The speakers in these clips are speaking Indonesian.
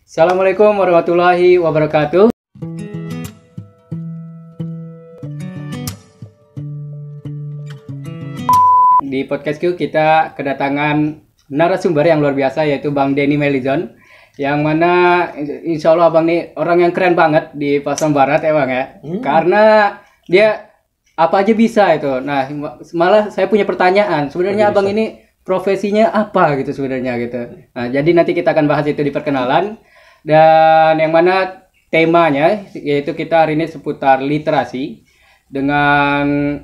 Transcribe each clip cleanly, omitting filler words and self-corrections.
Assalamualaikum warahmatullahi wabarakatuh. Di podcast kita kedatangan narasumber yang luar biasa yaitu Bang Denny Melizon, yang mana insya Allah Abang nih orang yang keren banget di Pasar Barat ya Bang ya. Karena dia apa aja bisa itu. Nah malah saya punya pertanyaan, sebenarnya Abang ini profesinya apa gitu sebenarnya gitu. Nah jadi nanti kita akan bahas itu di perkenalan, dan yang mana temanya yaitu kita hari ini seputar literasi, dengan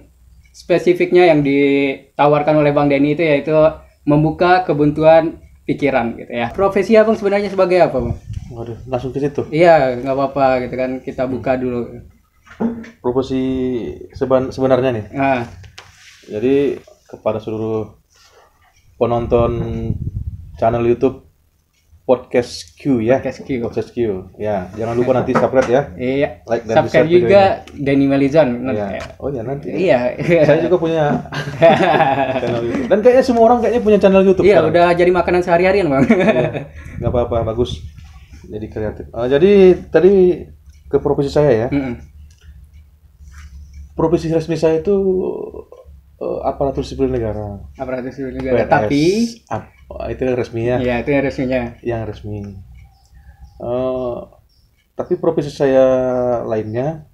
spesifiknya yang ditawarkan oleh Bang Denny itu yaitu membuka kebuntuan pikiran gitu ya. Profesi Abang sebenarnya sebagai apa Bang? Waduh, langsung ke situ. Iya, nggak apa-apa gitu kan, kita buka dulu. Profesi sebenarnya nih. Nah, Jadi kepada seluruh penonton channel YouTube Podcast Q ya. Podcast Q. Podcast Q. Ya, jangan lupa nanti subscribe ya. Iya. Like dan Subscribe share video juga Denny Melizon. Ya. Oh ya nanti. Iya. Saya juga punya channel YouTube. Dan kayaknya semua orang kayaknya punya channel YouTube. Iya, sekarang. udah jadi makanan sehari-harian Bang. Iya. Nggak apa-apa, bagus. Jadi kreatif. Jadi tadi ke profesi saya ya. Profesi resmi saya itu aparatur sipil negara. Aparatur sipil negara. PNS. Tapi Itu yang resminya. iya, itu yang resminya. Yang resmi. Tapi profesi saya lainnya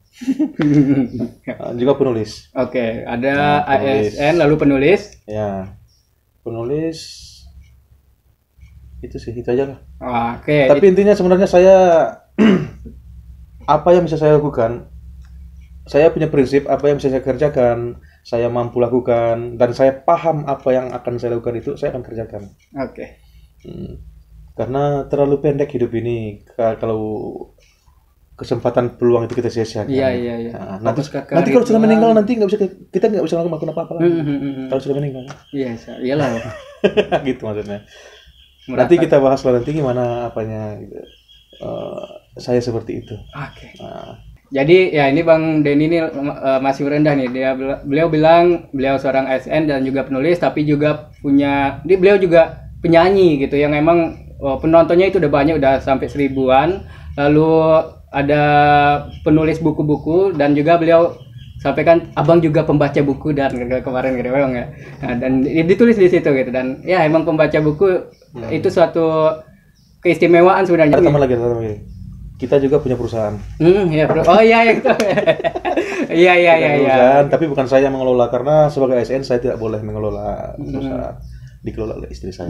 juga penulis. Oke, ada penulis. ASN lalu penulis. Ya, penulis itu sih itu aja lah. Oke. Tapi intinya sebenarnya saya apa yang bisa saya lakukan, saya punya prinsip apa yang bisa saya kerjakan, saya mampu lakukan, dan saya paham apa yang akan saya lakukan itu saya akan kerjakan. Oke. Karena terlalu pendek hidup ini kalau kesempatan peluang itu kita sia-siakan. Iya. Nah, nanti Fokus ke kalau karir sudah doang. meninggal nanti kita nggak bisa melakukan apa-apa lagi. Kalau sudah meninggal. Iya, iyalah. Gitu maksudnya. Merata. Nanti kita bahas lah nanti gimana apanya gitu. Saya seperti itu. Oke. Nah, Jadi ya ini Bang Denny ini masih rendah nih. Beliau bilang beliau seorang ASN dan juga penulis, tapi juga beliau juga penyanyi gitu yang emang penontonnya itu udah banyak, udah sampai 1000-an. Lalu ada penulis buku-buku, dan juga beliau sampaikan Abang juga pembaca buku dan kemarin gitu Bang ya. Nah, dan ditulis di situ gitu, dan ya emang pembaca buku itu suatu keistimewaan sebenarnya. Tambah lagi. Kita juga punya perusahaan. Ya bro. Oh iya itu. Iya. Perusahaan, tapi bukan saya yang mengelola karena sebagai ASN saya tidak boleh mengelola perusahaan. Dikelola oleh istri saya.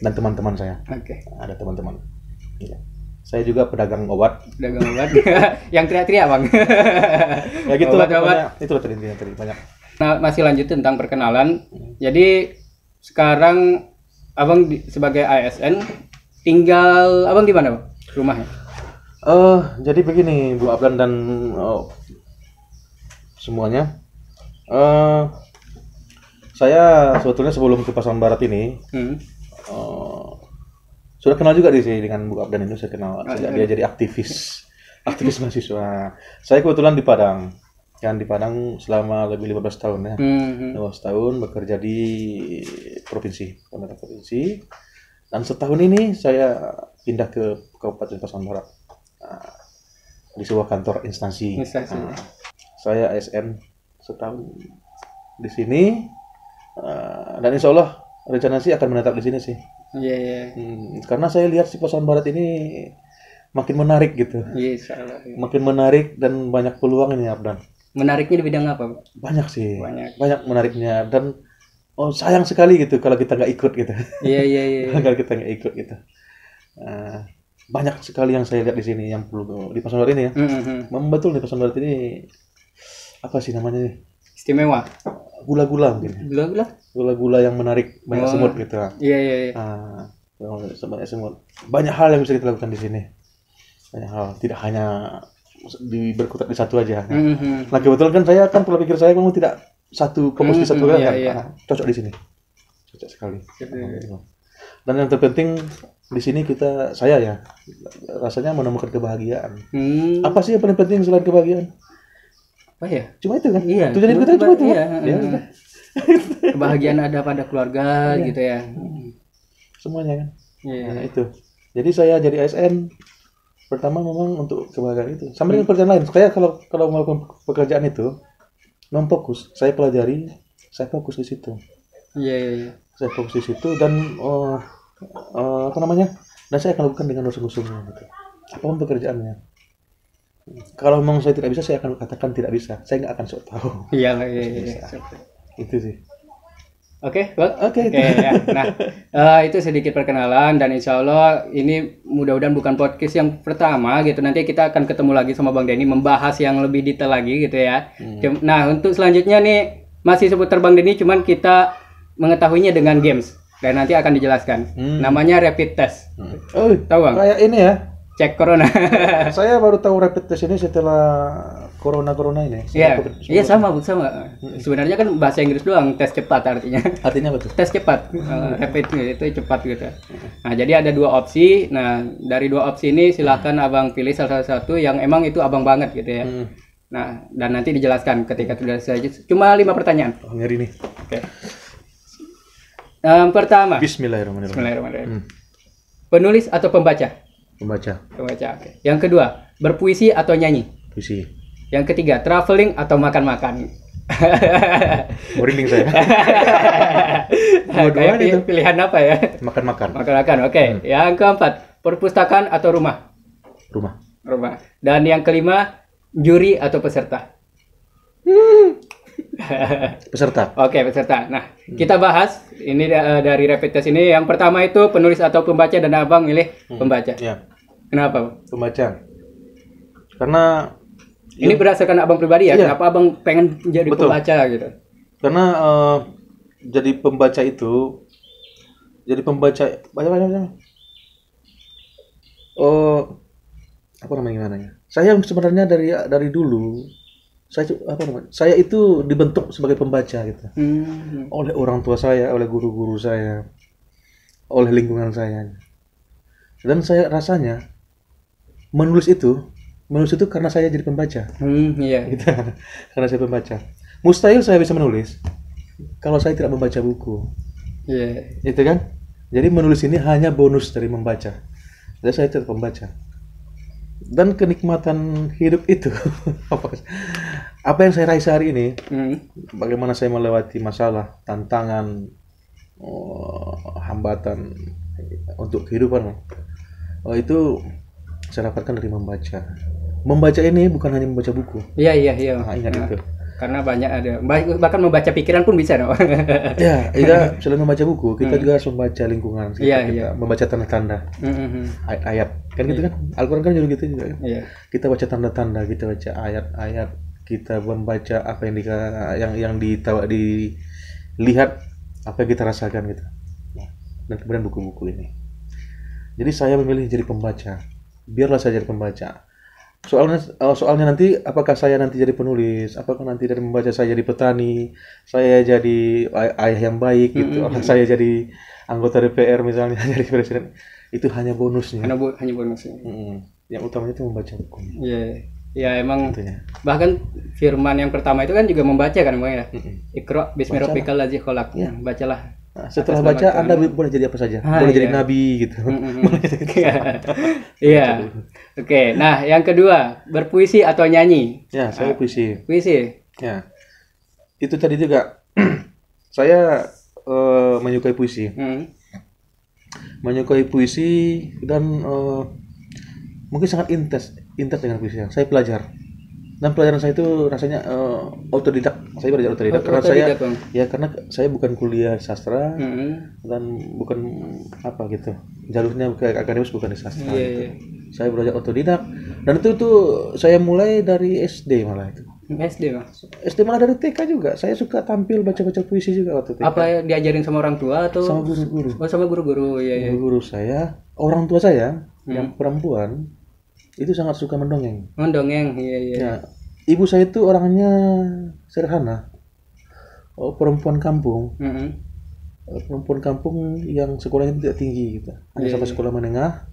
Dan teman-teman saya. Oke. Ada teman-teman. Iya. Saya juga pedagang obat. Pedagang obat. Yang teriak-teriak Bang. Ya gitu lah. Obat-obat. Itulah tadi banyak. Nah, masih lanjut tentang perkenalan. Jadi sekarang Abang sebagai ASN tinggal Abang di mana Bang? Rumahnya? Jadi begini Bu Ablan dan semuanya. Saya sebetulnya sebelum ke Pasaman Barat ini sudah kenal juga di sini dengan Bu Ablan itu. Saya kenal sejak dia jadi aktivis mahasiswa. Saya kebetulan di Padang. Di Padang selama lebih 15 tahun ya. 15 tahun bekerja di pemerintah provinsi. Dan setahun ini saya pindah ke Kabupaten Pasaman Barat. Di sebuah kantor instansi. Saya ASN setahun di sini, dan insya Allah rencana sih akan menetap di sini sih. Iya. Karena saya lihat si Pasaman Barat ini makin menarik gitu. Iya, insya Allah. Makin menarik dan banyak peluang ini Abdan. Menariknya di bidang apa? Banyak sih. Banyak menariknya, dan sayang sekali gitu kalau kita nggak ikut gitu. Iya. Kalau kita nggak ikut gitu. Banyak sekali yang saya lihat di sini yang perlu di Pasaman Barat ini ya. Betul nih Pasaman Barat ini apa sih namanya nih? Istimewa. Gula-gula mungkin. Gula-gula yang menarik, banyak semut gitu. Iya. Banyak semut. Banyak hal yang bisa kita lakukan di sini. Banyak hal, tidak hanya berkutat di satu aja. Nah kebetulan kan saya kan pola pikir saya memang tidak fokus di satu kan. Cocok di sini. Cocok sekali. Dan yang terpenting di sini saya ya rasanya menemukan kebahagiaan. Apa sih yang paling penting selain kebahagiaan? Apa ya? Cuma itu kan. Iya. Tujuan kita cuma itu. Iya. Ya. Kebahagiaan ada pada keluarga gitu ya. Semuanya kan. Iya. Nah, itu. Jadi saya jadi ASN pertama memang untuk kebahagiaan itu. Sama dengan pekerjaan lain. Saya kalau melakukan pekerjaan itu memfokus, saya pelajari, saya fokus di situ. Iya. Saya fokus di situ dan apa namanya? Dan saya akan lakukan dengan sungguh-sungguh gitu. Apapun pekerjaannya. Kalau memang saya tidak bisa, saya akan katakan tidak bisa. Saya nggak akan sok tahu. Iya. Itu sih. Oke, Bang. Oke. Ya. Nah, itu sedikit perkenalan dan insya Allah ini mudah-mudahan bukan podcast yang pertama gitu. Nanti kita akan ketemu lagi sama Bang Denny membahas yang lebih detail lagi gitu ya. Nah, untuk selanjutnya nih masih seputar Bang Denny, cuman kita mengetahuinya dengan games dan nanti akan dijelaskan. Namanya rapid test. Oh, tahu Bang? Kayak ini ya. Cek corona. Saya baru tahu rapid test ini setelah corona ini. Iya, sama. Sebenarnya kan bahasa Inggris doang, tes cepat artinya. Artinya apa tuh? Tes cepat, rapid itu cepat gitu. Nah, jadi ada 2 opsi. Nah, dari 2 opsi ini silahkan abang pilih salah satu yang emang itu abang banget gitu ya. Nah, dan nanti dijelaskan ketika sudah selesai. Cuma 5 pertanyaan. Oh, ngeri nih. Oke. Pertama. Bismillahirrahmanirrahim. Penulis atau pembaca? Pembaca. Oke. Yang kedua, berpuisi atau nyanyi? Puisi. Yang ketiga, traveling atau makan-makan? Merinding saya. Kayak pilihan apa ya? Makan-makan. Oke. Yang keempat, perpustakaan atau rumah? Rumah. Dan yang kelima, juri atau peserta? Peserta. Oke, peserta. Nah, kita bahas ini dari rapid test ini. Yang pertama itu penulis atau pembaca dan abang milih pembaca. Ya. Kenapa? Pembaca. Karena ini berdasarkan abang pribadi ya. Kenapa abang pengen jadi pembaca gitu? Karena jadi pembaca apa namanya? Saya sebenarnya dari dulu saya itu dibentuk sebagai pembaca gitu. Oleh orang tua saya, oleh guru-guru saya, oleh lingkungan saya. Dan saya rasanya menulis itu karena saya jadi pembaca. Iya. Gitu. Karena saya pembaca. Mustahil saya bisa menulis kalau saya tidak membaca buku. Iya. Itu kan? Jadi menulis ini hanya bonus dari membaca. Jadi saya tidak pembaca. Dan kenikmatan hidup itu apa yang saya raih sehari ini, bagaimana saya melewati masalah, tantangan, hambatan untuk kehidupan, itu saya dapatkan dari membaca ini bukan hanya membaca buku. Iya. Nah, ingat itu. Karena banyak ada, bahkan membaca pikiran pun bisa, no? Kita selain membaca buku, kita juga harus membaca lingkungan, kita membaca tanda-tanda, ayat-ayat, kan gitu kan? Al-Quran kan juga gitu juga. Kita baca tanda-tanda, kita baca ayat-ayat, kita membaca apa yang dilihat, apa yang kita rasakan gitu. Dan kemudian buku-buku ini. Jadi saya memilih jadi pembaca. Biarlah saya jadi pembaca. Soalnya nanti apakah saya nanti jadi penulis, apakah nanti dari membaca saya jadi petani, saya jadi ayah yang baik gitu, saya jadi anggota DPR misalnya, jadi presiden, itu hanya bonusnya. Hanya bonusnya. Yang utamanya itu membaca buku. Ya emang tentunya. Bahkan firman yang pertama itu kan juga membaca kan Bang ya. Iqra bismi rabbikal ladzi khalaq. Bacalah. Nah, setelah baca Anda boleh jadi apa saja. Boleh jadi nabi gitu. Iya. Oke, nah yang kedua, berpuisi atau nyanyi? Ya, saya puisi. Puisi. Ya. Itu tadi juga saya menyukai puisi. Menyukai puisi dan mungkin sangat intens dengan puisi. Saya pelajar. Dan pelajaran saya itu rasanya otodidak. Saya belajar otodidak karena saya bukan kuliah sastra dan bukan apa gitu. Jalurnya kayak akademis, bukan di sastra. Gitu. Saya belajar otodidak dan itu tuh saya mulai dari SD malah itu. SD Mas. SD malah dari TK juga. Saya suka tampil baca-baca puisi juga waktu TK. Apa diajarin sama orang tua atau sama guru-guru? Oh, sama guru-guru. Iya. Guru saya, orang tua saya yang perempuan itu sangat suka mendongeng. Iya. Ya, ibu saya itu orangnya sederhana. Perempuan kampung. Perempuan kampung yang sekolahnya tidak tinggi gitu. Hanya sampai sekolah menengah.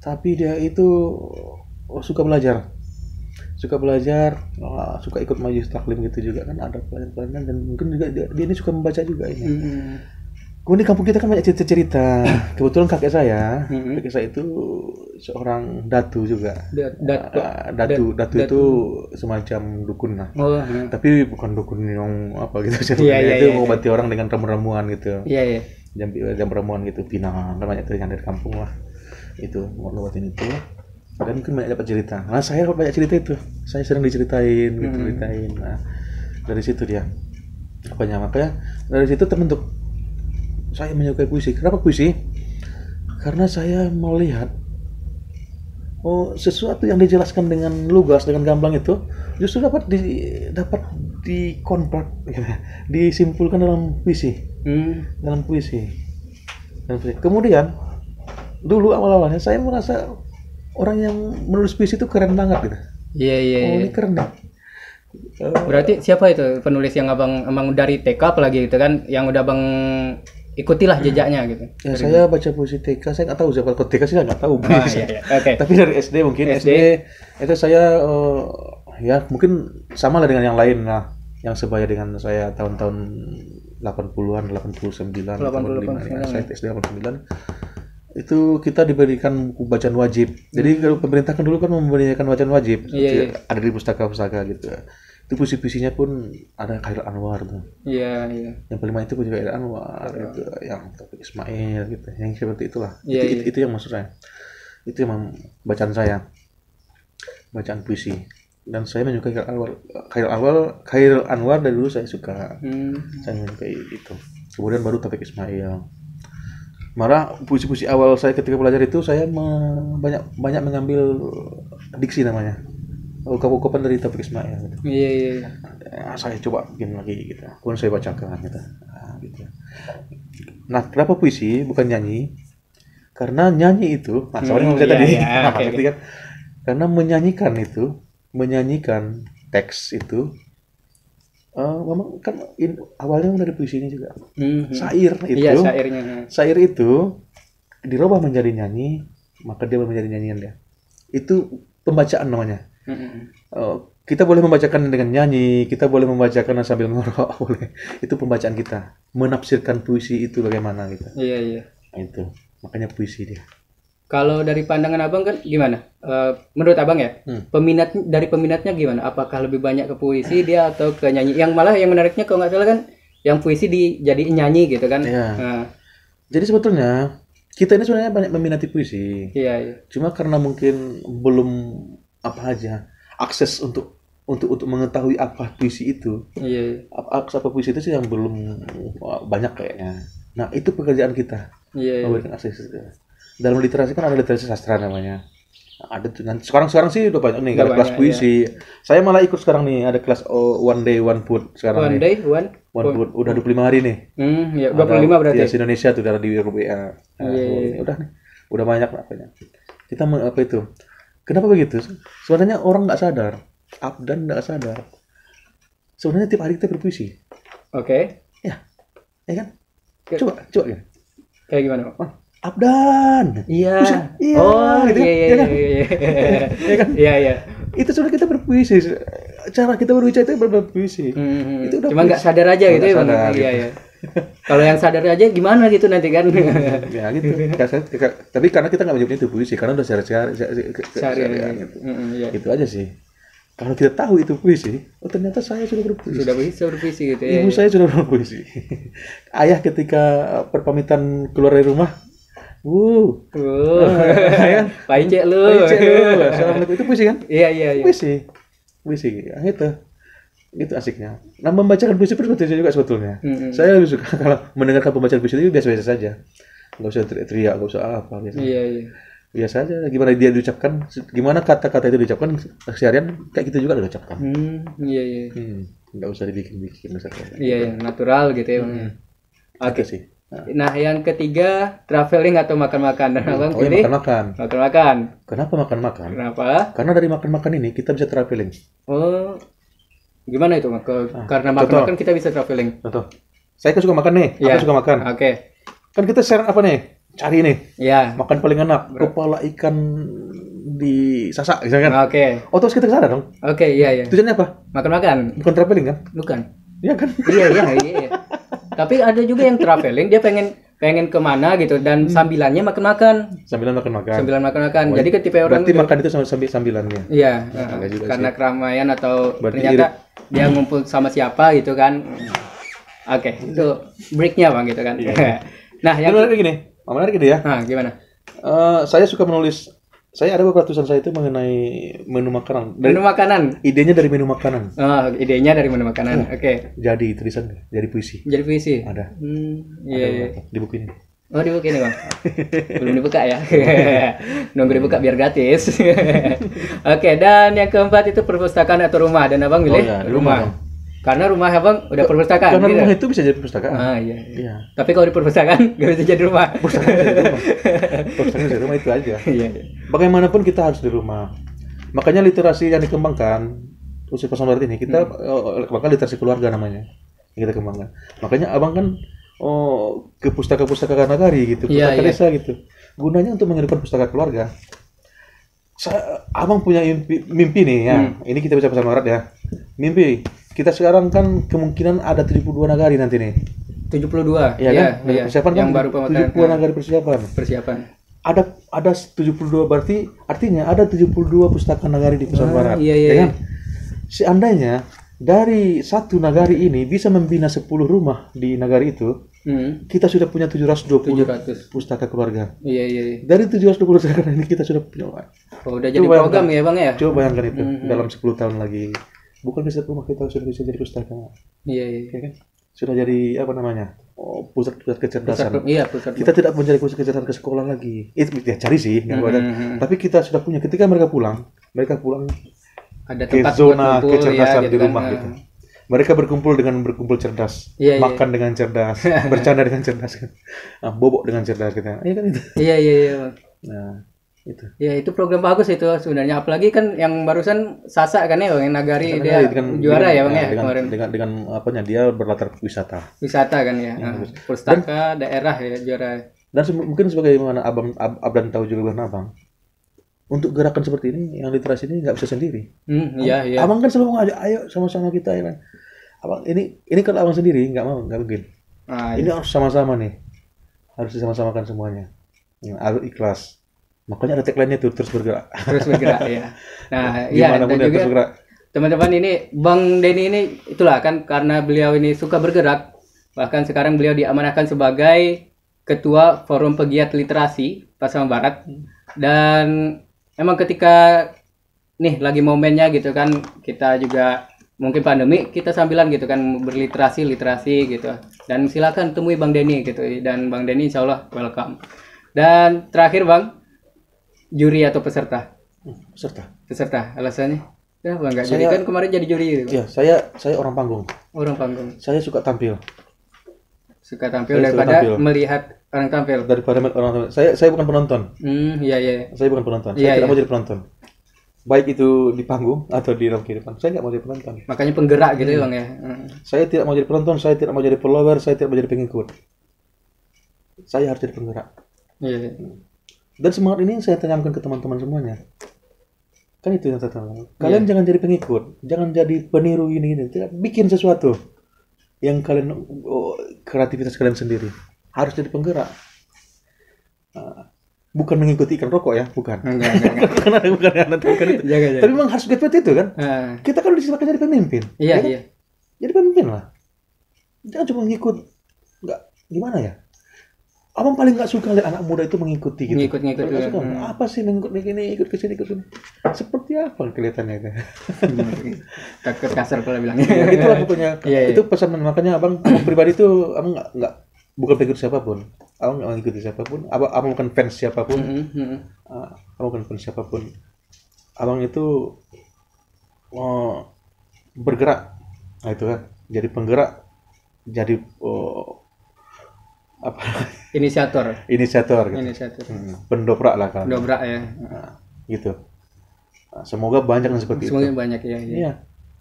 Tapi dia itu suka belajar. Suka ikut majelis taklim gitu juga kan, ada pelajaran dan mungkin juga dia ini suka membaca juga ini. Di kampung kita kan banyak cerita-cerita. Kebetulan kakek saya itu seorang datu juga. Datu itu semacam dukun lah. Tapi bukan dukun yang apa gitu. Itu mengobati orang dengan ramuan gitu. Jam ramuan gitu, pinang kan banyak tuh yang dari kampung lah. Itu ngobatin itu. Dan mungkin banyak dapat cerita. Nah, saya banyak cerita itu. Saya sering diceritain, ceritain. Nah, dari situ dia. Makanya dari situ terbentuk saya menyukai puisi. Kenapa puisi? Karena saya melihat sesuatu yang dijelaskan dengan lugas, dengan gamblang itu justru dapat dikonvert, disimpulkan dalam puisi. Dalam puisi. Kemudian dulu awal-awalnya saya merasa orang yang menulis puisi itu keren banget gitu. Iya. Ini keren deh. Berarti siapa itu penulis yang abang emang dari TK apalagi gitu kan, yang udah abang ikutilah jejaknya gitu? Ya, saya baca puisi TK, saya nggak tahu siapa. Kalau TK sih nggak tahu. Okay. Tapi dari SD mungkin SD itu saya ya mungkin sama lah dengan yang lain lah, yang sebaya dengan saya tahun-tahun 80-an, 89, 85 ya. Saya SD 89. Itu kita diberikan buku bacaan wajib. Jadi kalau pemerintah kan dulu kan memberikan bacaan wajib. Ada di pustaka-pustaka gitu. Itu puisi-puisinya pun ada Khairil Anwar tuh. Iya. Yang paling itu puisi Khairil Anwar gitu, yang Taufik Ismail gitu. Yang seperti itulah. Iya. Itu yang maksud saya. Itu yang bacaan saya. Bacaan puisi. Dan saya menyukai Khairil Anwar dari dulu saya suka. Saya menyukai itu. Kemudian baru Taufik Ismail. Malah puisi-puisi awal saya ketika belajar itu saya banyak mengambil diksi namanya. Ungkapan dari Taufik Ismail gitu. Iya. Saya coba bikin lagi gitu. Kemudian saya bacakan gitu. Gitu. Nah, kenapa puisi bukan nyanyi? Karena nyanyi itu, seperti yang saya tadi. Gitu kan. Karena menyanyikan teks itu memang kan awalnya dari puisi ini juga. Syair itu. Iya, syairnya. Syair itu dirubah menjadi nyanyi, maka dia menjadi nyanyian dia. Itu pembacaan namanya. Kita boleh membacakan dengan nyanyi, kita boleh membacakan sambil ngorok, boleh. Itu pembacaan kita. Menafsirkan puisi itu bagaimana gitu. Iya. Nah, itu. Makanya puisi dia. Kalau dari pandangan abang kan gimana? Menurut abang ya, peminatnya gimana? Apakah lebih banyak ke puisi dia atau ke nyanyi? Yang malah yang menariknya kalau nggak salah kan, yang puisi dijadiin nyanyi gitu kan? Iya. Jadi sebetulnya kita ini sebenarnya banyak meminati puisi. Iya. Cuma karena mungkin belum akses untuk mengetahui apa puisi itu. Iya. Apa puisi itu sih yang belum banyak kayaknya. Nah, itu pekerjaan kita. Memberikan akses itu. Dalam literasi kan ada literasi sastra namanya. Ada tuh. Sekarang sih udah banyak nih kelas puisi. Saya malah ikut sekarang nih, ada kelas One Day One Food sekarang. One Food udah 25 hari nih. Ya 25 berarti. Ya, Indonesia tuh dari di grup WA. Udah nih. Udah banyak apanya. Kita apa itu? Kenapa begitu? Sebenarnya orang nggak sadar. Abdan nggak sadar. Sebenarnya tiap hari kita berpuisi. Oke. Ya kan? Coba ya. Kayak gimana? Abdan. Iya. Gitu iya. Iya kan? Iya. Itu sudah kita berpuisi. Cara kita berbicara itu berpuisi. Itu udah cuma nggak sadar aja gitu ya, Bang. Iya. Kalau yang sadar aja gimana gitu nanti kan? Ya gitu. Tapi karena kita nggak menyebutnya itu puisi, karena udah sehari-hari. Itu aja sih. Kalau kita tahu itu puisi, ternyata saya sudah berpuisi. Sudah bisa berpuisi gitu ya. Ibu saya sudah berpuisi. Ayah ketika perpamitan keluar dari rumah, Baik cek lu. Assalamualaikum, itu puisi kan? Iya. Puisi. Itu asiknya. Nah, membacakan puisi seperti itu juga sebetulnya. Saya lebih suka kalau mendengarkan pembacaan puisi itu biasa-biasa saja. Nggak usah teriak-teriak, nggak usah apa biasa. Iya. Biasa aja. Gimana dia diucapkan, gimana kata-kata itu diucapkan seharian kayak gitu juga diucapkan. Iya. Nggak usah dibikin-bikin misalnya. Iya, natural gitu ya. Oke sih. Nah, yang ketiga, traveling atau makan-makan. Abang pilih makan-makan. Kenapa makan-makan? Kenapa? Karena dari makan-makan ini kita bisa traveling. Oh, gimana itu? Karena makan-makan kita bisa traveling. Contoh. Saya kan suka makan nih. Aku suka makan. Oke. Kan kita share apa nih? Cari nih. Iya. Makan paling enak. Kepala ikan disasak, misalkan. Oke. Terus kita ke sana dong. Oke, iya. Tujuannya apa? Makan-makan. Bukan traveling kan? Bukan. Iya kan? Iya. Tapi ada juga yang traveling dia pengen kemana gitu dan sambilannya makan-makan. Sambilan makan-makan. Sambilan makan-makan. Jadi ketika orang berarti makan itu sambil sambilannya. Iya, karena keramaian atau berarti ternyata dia ngumpul sama siapa gitu kan. Oke, itu breaknya Bang gitu kan. Iya. Nah, yang menarik gini ya. Nah, gimana? Saya suka menulis. Saya ada beberapa tulisan saya itu mengenai menu makanan. Menu makanan. Idenya dari menu makanan. Oh, idenya dari menu makanan. Oke. Jadi tulisan, jadi puisi. Jadi puisi. Ada. Iya. Di buku ini. Oh, di buku ini Bang. Belum dibuka ya. Nunggu dibuka biar gratis. Oke, dan yang keempat itu perpustakaan atau rumah, dan Abang milih rumah. Karena rumah Abang udah perpustakaan. Karena gitu? Rumah itu bisa jadi perpustakaan. Iya. Tapi kalau di perpustakaan nggak bisa jadi rumah. Perpustakaan jadi rumah itu aja. Iya. Bagaimanapun kita harus di rumah. Makanya literasi yang dikembangkan khusus Pasaman Barat ini kita kembangkan literasi keluarga namanya. Yang kita kembangkan. Makanya Abang kan ke pustaka-pustaka nagari gitu, pustaka desa gitu. Gunanya untuk menghidupkan pustaka keluarga. Abang punya mimpi nih ya. Ini kita bisa Pasaman Barat ya. Mimpi. Kita sekarang kan kemungkinan ada 72 nagari nanti nih. 72. Iya kan? Iya. Persiapan yang kan baru pemetaan. 72 nagari persiapan. Ada 72 berarti artinya ada 72 pustaka nagari di Pasaman Barat. Iya. Ya kan? Seandainya dari satu nagari ini bisa membina 10 rumah di nagari itu, kita sudah punya 720 pustaka keluarga. Iya. Dari 720 pustaka ini kita sudah punya. Oh, udah jadi program ya Bang ya? Coba bayangkan itu dalam 10 tahun lagi. Bukan bisa rumah kita sudah bisa jadi pustaka. Iya. Ya kan? Sudah jadi apa namanya? Pusat kecerdasan. Pusat. Kita tidak mencari pusat kecerdasan ke sekolah lagi. Itu ya cari sih, tapi kita sudah punya. Ketika mereka pulang ada ke tempat zona kumpul, kecerdasan gitu di rumah kan. gitu. Mereka berkumpul cerdas, makan dengan cerdas, bercanda dengan cerdas, bobok dengan cerdas kita. Iya kan itu. Iya. Nah, itu. Ya itu program bagus itu sebenarnya, apalagi kan yang barusan Sasa kan ya Bang, Nagari dia juara ya Bang ya kemarin. Dengan apanya dia berlatar wisata kan ya. Pustaka daerah ya juara. Dan mungkin sebagaimana Abdan tahu juga Abang. Untuk gerakan seperti ini, yang literasi ini nggak bisa sendiri. Iya. Abang kan selalu ngajak, ayo sama-sama kita ya. Abang ini kalau Abang sendiri nggak mungkin. Ini harus sama-sama nih, harus disama-samakan semuanya. Harus ikhlas. Makanya ada tagline-nya tuh, terus bergerak ya. Nah, iya, dan juga teman-teman ini Bang Denny ini itulah kan, karena beliau ini suka bergerak, bahkan sekarang beliau diamanahkan sebagai Ketua Forum Pegiat Literasi Pasaman Barat. Dan emang ketika nih lagi momennya gitu kan, kita juga mungkin pandemi, kita sambilan gitu kan berliterasi gitu. Dan silakan temui Bang Denny gitu, dan Bang Denny insya Allah welcome. Dan terakhir Bang, juri atau peserta? Peserta. Alasannya? Kenapa enggak jadi? Kan kemarin jadi juri gitu. Iya, saya orang panggung. Saya suka tampil. Daripada melihat orang tampil. Saya bukan penonton. Iya. Saya bukan penonton. Saya tidak mau jadi penonton. Baik itu di panggung atau di dalam kehidupan. Saya nggak mau jadi penonton. Makanya penggerak gitu ya Bang ya. Saya tidak mau jadi penonton, saya tidak mau jadi follower, saya tidak mau jadi pengikut. Saya harus jadi penggerak. Iya. Dan semangat ini saya tanamkan ke teman-teman semuanya. Kan itu yang saya tanamkan. Kalian jangan jadi pengikut, jangan jadi peniru ini. Tidak, bikin sesuatu yang kalian kreativitas kalian sendiri. Harus jadi penggerak. Bukan mengikuti iklan rokok ya, bukan. Enggak. bukan itu. Jaga. Tapi memang harus seperti itu kan. Kita kan disebutkan jadi pemimpin. Iya. Jadi pemimpin lah. Jangan cuma ngikut. Enggak, gimana ya? Abang paling nggak suka lihat anak muda itu mengikuti gitu. Ngikut. Apa sih mengikut begini, ikut ke sini. Seperti apa kelihatannya itu? Takut kasar kalau bilangnya. Ya, itulah pokoknya. Itu pesan, makanya abang pribadi itu abang nggak bukan pengikut siapapun. Abang nggak mengikuti siapapun. Abang bukan fans siapapun. Abang bukan fans siapapun. Abang itu bergerak. Nah itu kan. Jadi penggerak. Jadi inisiator gitu. Pendobrak lah kan. Pendobrak ya. Gitu. Semoga banyak yang seperti itu. Semoga banyak ya. Iya.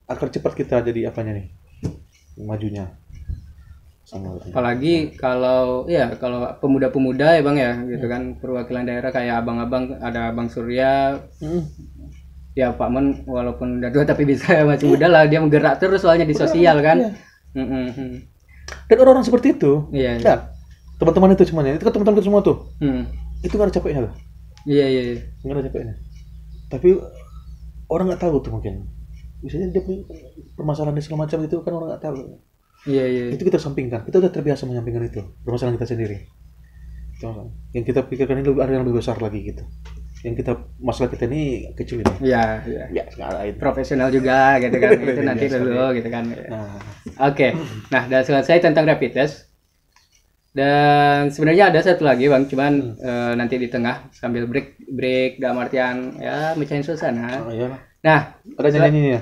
Agar cepat kita jadi apanya nih? Majunya. Apalagi kalau pemuda-pemuda ya Bang ya, gitu kan, perwakilan daerah kayak abang-abang, ada Bang Surya. Ya Pak Mon walaupun udah tua tapi masih muda lah, dia menggerak terus soalnya di sosial kan. Dan orang-orang seperti itu, Iya. kan teman-teman itu semuanya, itu kan teman-teman kita semua tuh, itu nggak ada capeknya tuh, Iya. nggak ada capeknya. Tapi orang nggak tahu tuh mungkin, misalnya dia punya permasalahan dan segala macam itu kan orang nggak tahu. Iya. Itu kita sampingkan, kita udah terbiasa menyampingkan itu permasalahan kita sendiri. Yang kita pikirkan ini ada yang lebih besar lagi gitu. Yang kita masalah kita ini kecil ini. Iya. Ya, sekarang itu. Profesional juga gitu kan. Itu nanti dulu gitu kan. Oke. Nah, udah selesai tentang rapid test. Dan sebenarnya ada satu lagi Bang, cuman nanti di tengah sambil break dalam artian ya mecahin suasana. Oh iyalah. Nah, ada nyanyinya.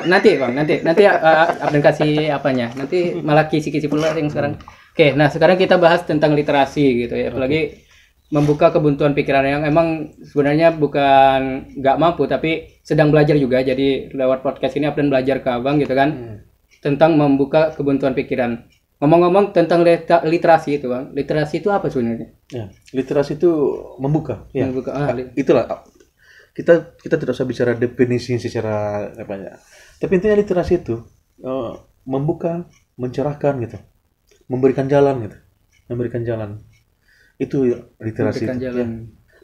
nanti Bang, nanti Abdan kasih apanya. Nanti malah kisi-kisi pula yang sekarang. Oke, nah sekarang kita bahas tentang literasi gitu ya. Apalagi membuka kebuntuan pikiran yang emang sebenarnya bukan nggak mampu tapi sedang belajar juga. Jadi lewat podcast ini Abdan belajar ke Abang gitu kan tentang membuka kebuntuan pikiran. Ngomong-ngomong tentang literasi itu Bang, literasi itu apa sebenarnya? Ya, literasi itu membuka. Ya. Membuka. Itulah kita tidak usah bicara definisi secara apa ya. Tapi intinya literasi itu membuka, mencerahkan gitu, memberikan jalan gitu, memberikan jalan. Itu literasi. Itu. Ya.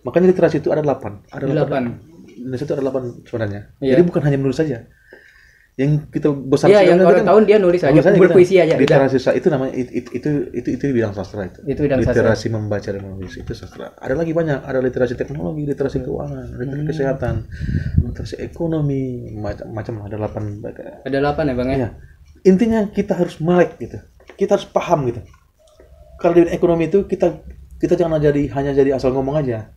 Makanya literasi itu ada 8. Ada 8. Indonesia itu ada 8 sebenarnya. Iya. Jadi bukan hanya menulis saja. Yang kita besar yang orang tahun dia nulis aja, berpuisi aja. Literasi itu namanya itu bidang sastra itu. Itu bidang literasi sastra. Membaca dan menulis itu sastra. Ada lagi banyak, ada literasi teknologi, literasi keuangan, literasi kesehatan, literasi ekonomi, macam ada 8. Ada 8 ya Bang ya. Intinya kita harus melek gitu. Kita harus paham gitu. Kalau di ekonomi itu kita jangan hanya jadi asal ngomong aja.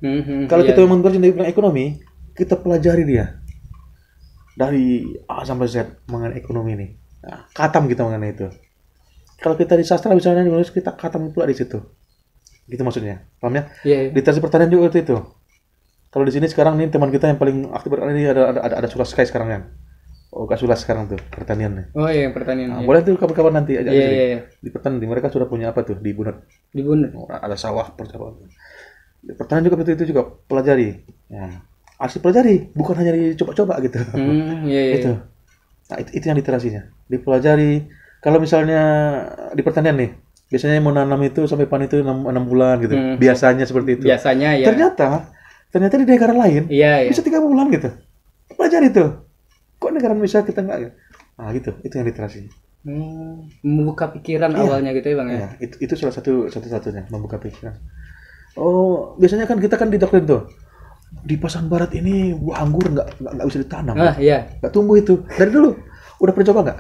Kalau kita memang bekerja di bidang ekonomi, kita pelajari dia dari A sampai Z mengenai ekonomi ini. Nah, katam kita mengenai itu. Kalau kita di sastra misalnya nulis, kita katam pula di situ. Gitu maksudnya. Paham ya? Literasi pertanian juga itu. Kalau di sini sekarang nih teman kita yang paling aktif ini ada Sulas Sky sekarang kan. Oh, Kak Sulas sekarang tuh pertanian nih. Oh iya, pertanian. Boleh tuh kapan-kapan nanti aja di pertanian. Mereka sudah punya apa tuh di Bunut. Di Bunut. Ada sawah percobaan. Pertanian juga itu juga pelajari. Ya. Asli pelajari, bukan hanya dicoba-coba gitu. Itu. Nah, itu yang literasinya. Dipelajari. Kalau misalnya di pertanian nih, biasanya mau nanam itu sampai panen itu 6 bulan gitu. Biasanya seperti itu. Biasanya ya. Ternyata di negara lain bisa 3 bulan gitu. Pelajari itu. Kok negara Indonesia kita enggak? Nah, gitu. Itu yang literasi. Membuka pikiran awalnya gitu ya, Bang ya. Itu salah satu-satunya membuka pikiran. Oh, biasanya kan kita didoktrin tuh. Di Pasaman Barat ini buah anggur nggak bisa ditanam. Nggak tumbuh itu. Dari dulu udah pernah coba nggak?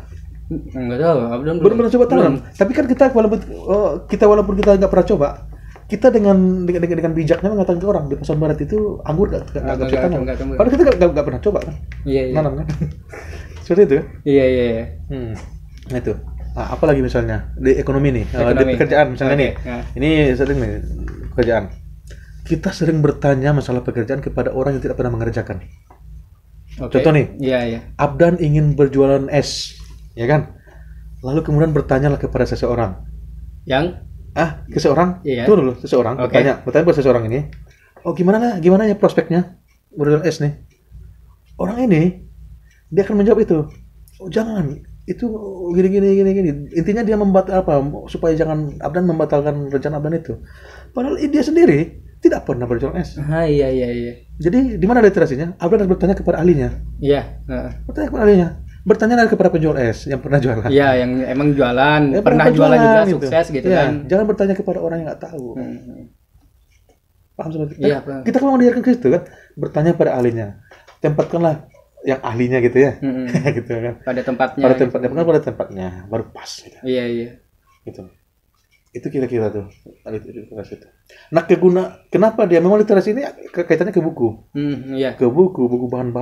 Nggak tahu. Belum pernah coba tanam. Tapi kan kita walaupun kita nggak pernah coba, kita dengan bijaknya mengatakan ke orang di Pasaman Barat itu anggur nggak bisa tanam. Kalau kita nggak pernah coba kan? Nanam kan? Seperti itu. Iya. Nah itu. Nah, apalagi misalnya di ekonomi nih, di pekerjaan misalnya nih. Ini sering nih pekerjaan. Kita sering bertanya masalah pekerjaan kepada orang yang tidak pernah mengerjakan. Contoh nih, Abdan ingin berjualan es, ya kan? Lalu kemudian bertanyalah kepada seseorang. Tunggu dulu, seseorang bertanya kepada seseorang ini. Oh gimana ya prospeknya berjualan es nih? Orang ini dia akan menjawab itu. Oh jangan, itu gini. Intinya dia supaya jangan Abdan membatalkan rencana Abdan itu. Padahal dia sendiri tidak pernah berjualan es. Iya. Jadi di mana literasinya? Abdan harus bertanya kepada ahlinya. Bertanya kepada ahlinya. Bertanya kepada penjual es yang pernah jualan. Iya, yang emang jualan, pernah jualan juga gitu. Sukses gitu kan. Jangan bertanya kepada orang yang nggak tahu. Paham seperti itu? Kita kan mau diajarkan ke situ kan, bertanya pada ahlinya. Tempatkanlah yang ahlinya gitu ya. Gitu kan. Pada tempatnya, baru pas gitu. Iya. Gitu. Itu kira-kira tuh literasi itu. Nah, kenapa dia memang literasi ini kaitannya ke buku? Ke buku bahan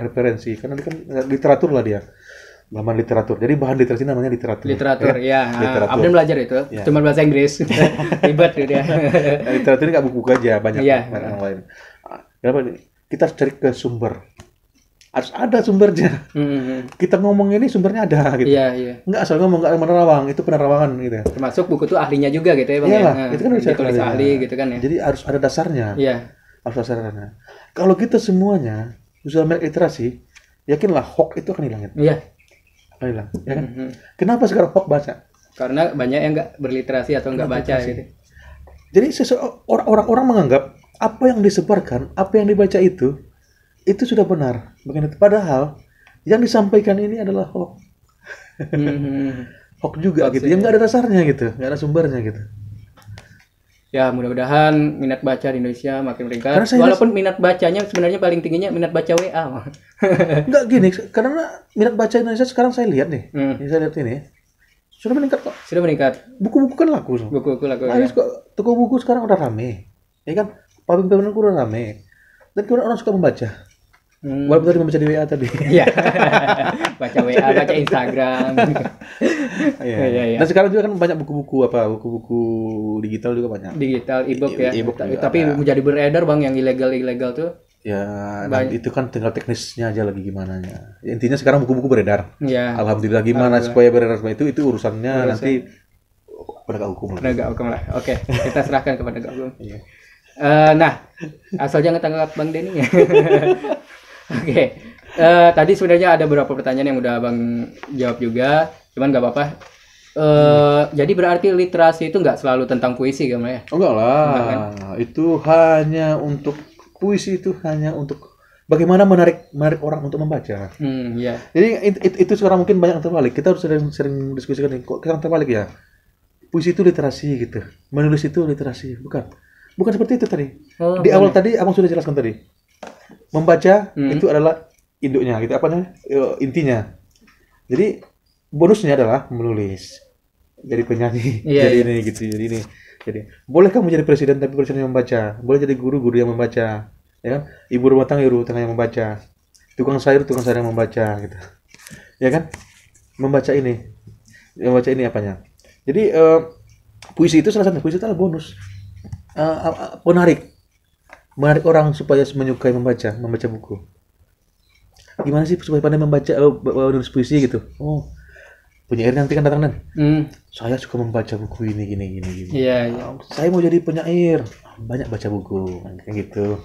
referensi. Karena dia kan literatur lah dia. Bahan literatur. Jadi bahan literasi namanya literatur. Literatur. Abdan belajar itu. Cuma bahasa Inggris. Ribet gitu ya. Literatur ini nggak buku aja, banyak yang lain. Kenapa? Kita harus cari ke sumber. Harus ada sumbernya. Kita ngomong ini sumbernya ada gitu. Iya. Enggak asal ngomong, enggak menerawang, itu penerawangan gitu. Termasuk buku itu ahlinya juga gitu ya, Bang. Itu kan ditulis ahli gitu kan ya. Jadi harus ada dasarnya. Iya. Harus dasarnya. Kalau kita semuanya bisa melek literasi, yakinlah hoax itu akan hilangin. Iya. hilang. Ya kan? Kenapa sekarang hoax baca? Karena banyak yang nggak berliterasi atau nggak baca gitu. Jadi orang-orang menganggap apa yang disebarkan, apa yang dibaca itu sudah benar. Padahal yang disampaikan ini adalah hoax. Hoax juga hoax gitu, yang nggak ada dasarnya gitu, nggak ada sumbernya gitu. Ya mudah-mudahan minat baca di Indonesia makin meningkat. Walaupun minat bacanya sebenarnya paling tingginya minat baca WA. Enggak gini, karena minat baca Indonesia sekarang saya lihat nih, saya lihat ini sudah meningkat kok. Sudah meningkat. Buku-buku kan laku. Buku-buku laku. Ya. Toko buku sekarang udah rame, ya kan? Pabrik-pabrik udah rame, dan kemudian orang suka membaca. Walaupun tadi membaca di WA tadi. Iya. Baca WA, baca Instagram. Iya. Dan sekarang juga kan banyak buku-buku digital juga banyak. Digital, e-book ya. Tapi ada. menjadi beredar Bang yang ilegal tuh. Ya, nah itu kan tinggal teknisnya aja lagi gimana ya. Intinya sekarang buku-buku beredar. Ya. Alhamdulillah gimana supaya beredar itu urusannya nanti penegak hukum. Penegak hukum lah. Oke, kita serahkan kepada penegak hukum. Iya. Nah, asal jangan tangkap Bang Denny ya. Oke. Tadi sebenarnya ada beberapa pertanyaan yang udah Bang jawab juga, cuman nggak apa-apa. Jadi berarti literasi itu nggak selalu tentang puisi kan ya? Oh, enggak lah. Kan? Itu hanya untuk puisi itu hanya untuk bagaimana menarik orang untuk membaca. Iya. Jadi itu sekarang mungkin banyak yang terbalik. Kita harus sering diskusikan nih. Kok sekarang terbalik ya? Puisi itu literasi gitu. Menulis itu literasi, bukan seperti itu tadi. Di awal tadi abang sudah jelaskan tadi. Membaca itu adalah induknya gitu, intinya. Jadi bonusnya adalah menulis. Jadi penyanyi, ini gitu, jadi ini. Jadi boleh kamu jadi presiden tapi presiden yang membaca, boleh jadi guru yang membaca, ya kan? Ibu rumah tangga yang membaca, tukang sayur yang membaca gitu, ya kan? Membaca ini apanya? Jadi puisi itu salah satu, puisi itu adalah bonus, menarik orang supaya menyukai membaca buku. Gimana sih supaya pandai membaca, nulis puisi gitu? Oh, penyair nanti kan datang dan saya suka membaca buku ini gini. Iya. Saya mau jadi penyair, banyak baca buku kayak gitu.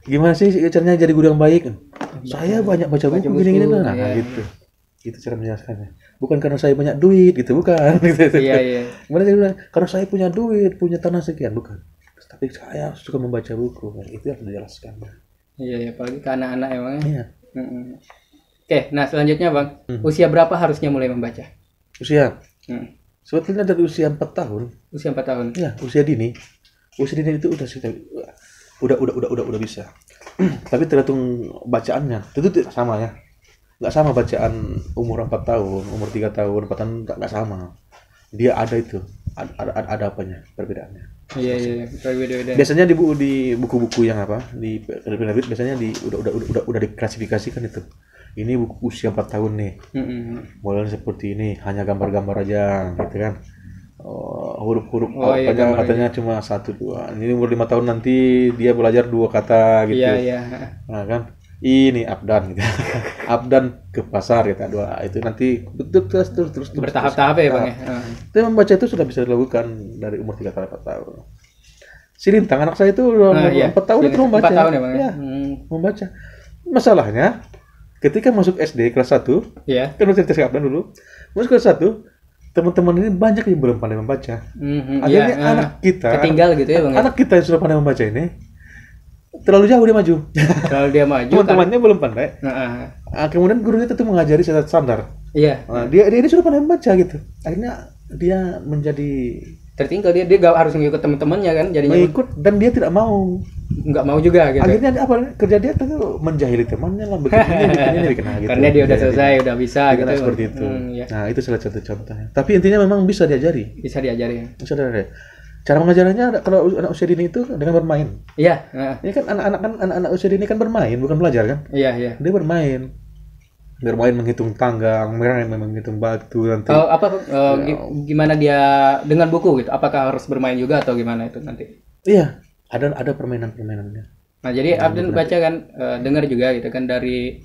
Gimana sih caranya jadi guru yang baik? Saya banyak baca buku gini. Nah, gitu. Itu cara menjelaskannya. Bukan karena saya banyak duit gitu, bukan. Iya. Gimana karena saya punya duit, punya tanah sekian, bukan. Tapi saya suka membaca buku, itu yang dijelaskan. Iya, apalagi ke anak-anak emang. Iya. Oke, nah selanjutnya Bang, usia berapa harusnya mulai membaca? Usia? Sebetulnya dari usia 4 tahun. Usia 4 tahun? Iya, usia dini. Usia dini itu udah bisa. Tapi tergantung bacaannya. Itu tidak sama ya. Nggak sama bacaan umur 4 tahun, umur 3 tahun, 4 tahun nggak sama. Dia ada itu. Ada apanya perbedaannya. Iya, berbeda-beda. Biasanya di buku-buku yang di penerbit biasanya udah diklasifikasikan itu. Ini buku usia 4 tahun nih. Mulai seperti ini, hanya gambar-gambar aja gitu kan. Huruf-huruf katanya cuma 1 2. Ini umur 5 tahun nanti dia belajar 2 kata gitu. Iya. Nah kan ini abdan gitu. Abdan ke pasar gitu. Itu nanti terus bertahap-tahap ya Bang ya. Tapi membaca itu sudah bisa dilakukan dari umur 3 tahun 4 tahun. Si Lintang anak saya itu 4 tahun itu membaca. 4 tahun ya Bang ya. Membaca. Masalahnya ketika masuk SD kelas 1, kan udah cerita abdan dulu. Masuk kelas 1, teman-teman ini banyak yang belum pandai membaca. Akhirnya anak kita ketinggal gitu ya Bang. Anak kita yang sudah pandai membaca ini terlalu jauh dia maju. Teman-temannya belum pandai. Kemudian gurunya itu mengajari secara standar. Iya. Nah, dia ini sudah pandai membaca gitu. Akhirnya dia menjadi tertinggal, dia gak harus ngikut teman-temannya kan, jadinya mengikut dan dia tidak mau. Nggak mau juga gitu. Akhirnya kerja dia tuh menjahili temannya lah, begini gitu. Karena dia udah selesai, udah bisa gitu. Seperti itu. Nah, itu salah satu contohnya. Tapi intinya memang bisa diajari. Bisa diajari. Cara mengajarannya kalau anak usia dini itu dengan bermain. Iya. Ini kan anak-anak usia dini kan bermain, bukan belajar kan? Iya. Dia bermain menghitung tangga, menghitung batu nanti. Gimana dia dengan buku gitu? Apakah harus bermain juga atau gimana itu nanti? Iya, ada permainan-permainannya. Nah, jadi Abden baca kan, dengar juga gitu kan dari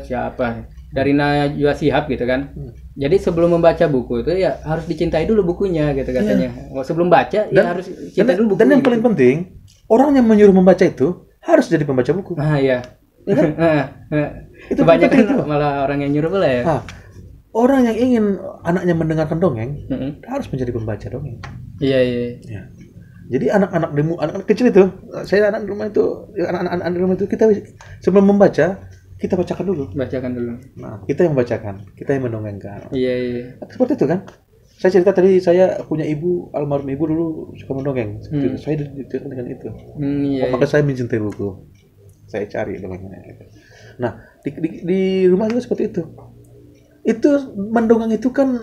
siapa? Dari Najwa Shihab gitu kan. Jadi sebelum membaca buku itu ya harus dicintai dulu bukunya gitu katanya. Sebelum baca ya harus cintai dulu bukunya. Dan yang paling penting, orang yang menyuruh membaca itu harus jadi pembaca buku. Iya. Ya kan? Itu banyak kan malah orang yang nyuruh lah ya. Orang yang ingin anaknya mendengarkan dongeng harus menjadi pembaca dongeng. Iya. Ya. Jadi anak-anak kecil itu, saya anak di rumah itu, anak-anak di rumah itu kita sebelum membaca kita bacakan dulu. Nah, kita yang membacakan, kita yang mendongengkan. Iya. Seperti itu kan? Saya cerita tadi saya punya ibu, almarhum ibu dulu suka mendongeng. Saya diceritakan dengan itu. Maka saya mencintai buku. Saya cari dongengnya. Nah, di rumah juga seperti itu. Itu mendongeng itu kan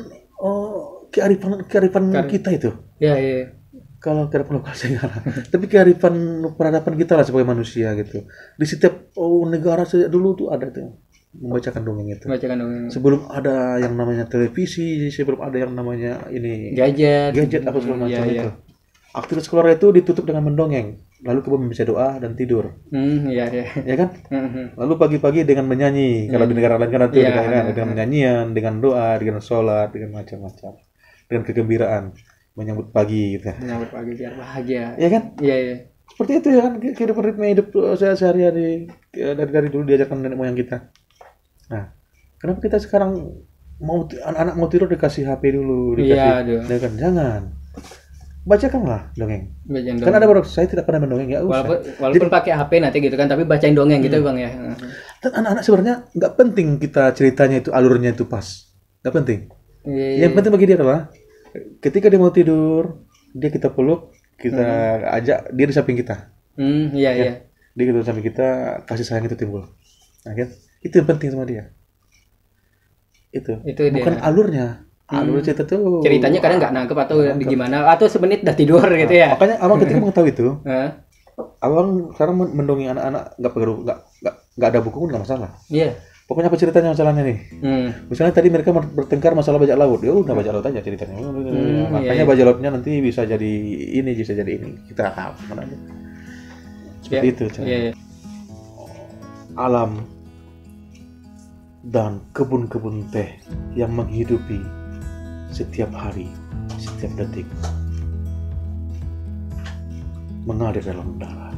kearifan kita itu. Iya. Kalau kearifan lokal saya nggak, tapi kearifan peradaban kita lah sebagai manusia gitu. Di setiap negara dulu tuh ada tuh membacakan dongeng itu. Sebelum ada yang namanya televisi, sebelum ada yang namanya ini gadget apa segala macam itu. Aktivitas keluarga itu ditutup dengan mendongeng, lalu kemudian membaca doa dan tidur. Ya kan? Lalu pagi-pagi dengan menyanyi. Kalau di negara lain kan itu dengan menyanyian, dengan doa, dengan sholat, dengan macam-macam, dengan kegembiraan. Menyambut pagi gitu. Menyambut pagi biar bahagia. Iya kan? Iya. Seperti itu ya kan kehidupan ritme hidup saya sehari-hari dari dulu diajarkan nenek moyang kita. Nah, kenapa kita sekarang anak-anak mau tidur dikasih HP dulu, dikasih jangan. Bacakanlah dongeng. Kan ada beberapa saya tidak pernah mendongeng ya usah. Walaupun pakai HP nanti gitu kan, tapi bacain dongeng gitu Bang ya. Dan anak-anak sebenarnya nggak penting kita ceritanya itu alurnya itu pas. Nggak penting. Yang penting bagi dia adalah ketika dia mau tidur, kita peluk, kita ajak dia di samping kita. Dia di samping kita, kasih sayang itu timbul. Nah, kan? Itu yang penting sama dia. Itu bukan alurnya. Alur cerita tuh. Ceritanya kadang nggak nangkep atau gimana, atau semenit udah tidur gitu ya. Makanya abang ketika mengetahui itu, abang sekarang mendongeng anak-anak nggak ada buku pun nggak masalah. Iya. Pokoknya apa ceritanya masalahnya nih? Misalnya tadi mereka bertengkar masalah bajak laut, ya udah bajak laut aja ceritanya. Makanya bajak lautnya nanti bisa jadi ini, kita mana aja. Seperti itu. Alam dan kebun-kebun teh yang menghidupi setiap hari, setiap detik, mengalir dalam darah.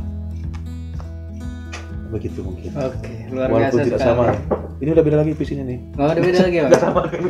Begitu mungkin. Oke, luar walaupun biasa tidak sekali. sama. Ini udah beda lagi visinya nih. Oh, udah beda lagi, Bang. Udah sama kan.